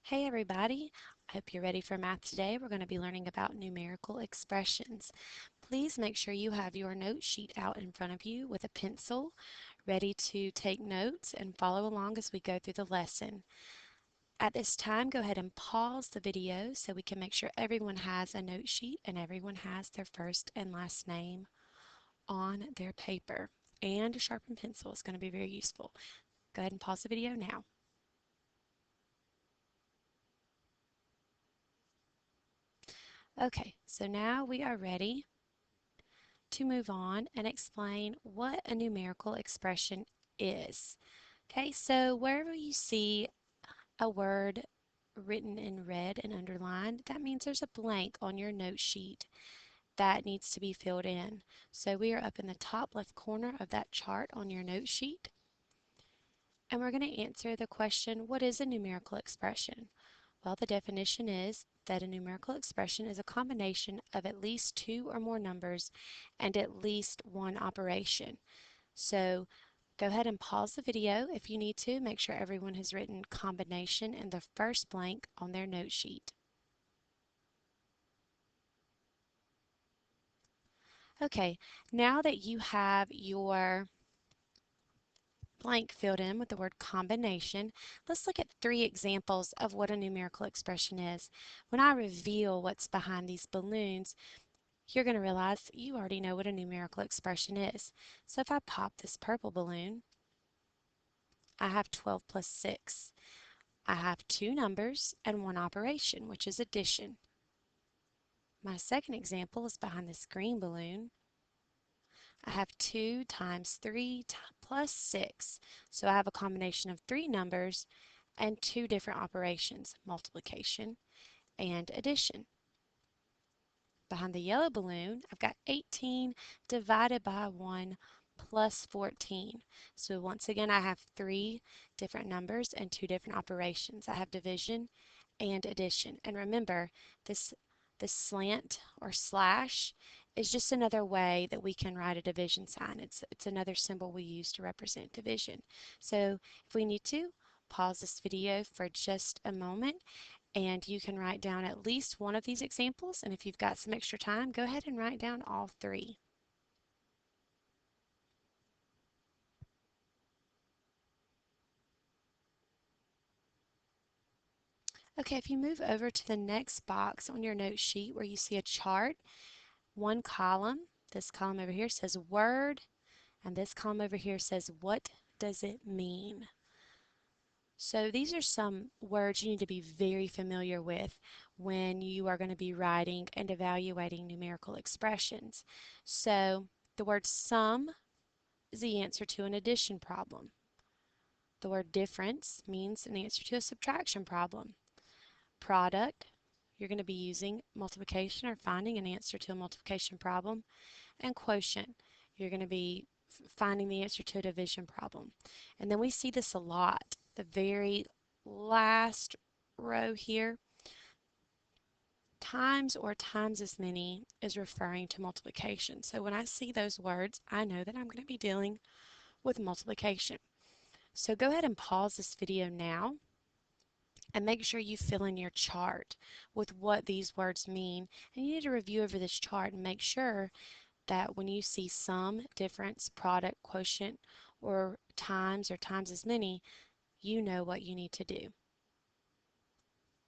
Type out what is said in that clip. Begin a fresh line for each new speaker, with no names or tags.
Hey everybody, I hope you're ready for math today. We're going to be learning about numerical expressions. Please make sure you have your note sheet out in front of you with a pencil ready to take notes and follow along as we go through the lesson. At this time, go ahead and pause the video so we can make sure everyone has a note sheet and everyone has their first and last name on their paper. And a sharpened pencil is going to be very useful. Go ahead and pause the video now. Okay, so now we are ready to move on and explain what a numerical expression is. Okay, so wherever you see a word written in red and underlined, that means there's a blank on your note sheet that needs to be filled in. So we are up in the top left corner of that chart on your note sheet, and we're going to answer the question, what is a numerical expression? Well, the definition is that a numerical expression is a combination of at least two or more numbers and at least one operation. So go ahead and pause the video if you need to. Make sure everyone has written combination in the first blank on their note sheet. Okay, now that you have your blank filled in with the word combination, let's look at three examples of what a numerical expression is. When I reveal what's behind these balloons, you're going to realize you already know what a numerical expression is. So if I pop this purple balloon, I have 12 plus 6. I have two numbers and one operation, which is addition. My second example is behind this green balloon. I have 2 times 3 plus 6. So I have a combination of three numbers and two different operations, multiplication and addition. Behind the yellow balloon, I've got 18 divided by 1 plus 14. So once again, I have three different numbers and two different operations. I have division and addition. And remember, this slant or slash is just another way that we can write a division sign. It's another symbol we use to represent division. So if we need to, pause this video for just a moment and you can write down at least one of these examples, and if you've got some extra time, go ahead and write down all three. Okay, if you move over to the next box on your note sheet where you see a chart, one column, this column over here says word, and this column over here says what does it mean? So these are some words you need to be very familiar with when you are going to be writing and evaluating numerical expressions. So the word sum is the answer to an addition problem. The word difference means an answer to a subtraction problem. Product, you're going to be using multiplication or finding an answer to a multiplication problem. And quotient, you're going to be finding the answer to a division problem. And then we see this a lot. The very last row here, times or times as many is referring to multiplication. So when I see those words, I know that I'm going to be dealing with multiplication. So go ahead and pause this video now and make sure you fill in your chart with what these words mean. And you need to review over this chart and make sure that when you see sum, difference, product, quotient, or times as many, you know what you need to do.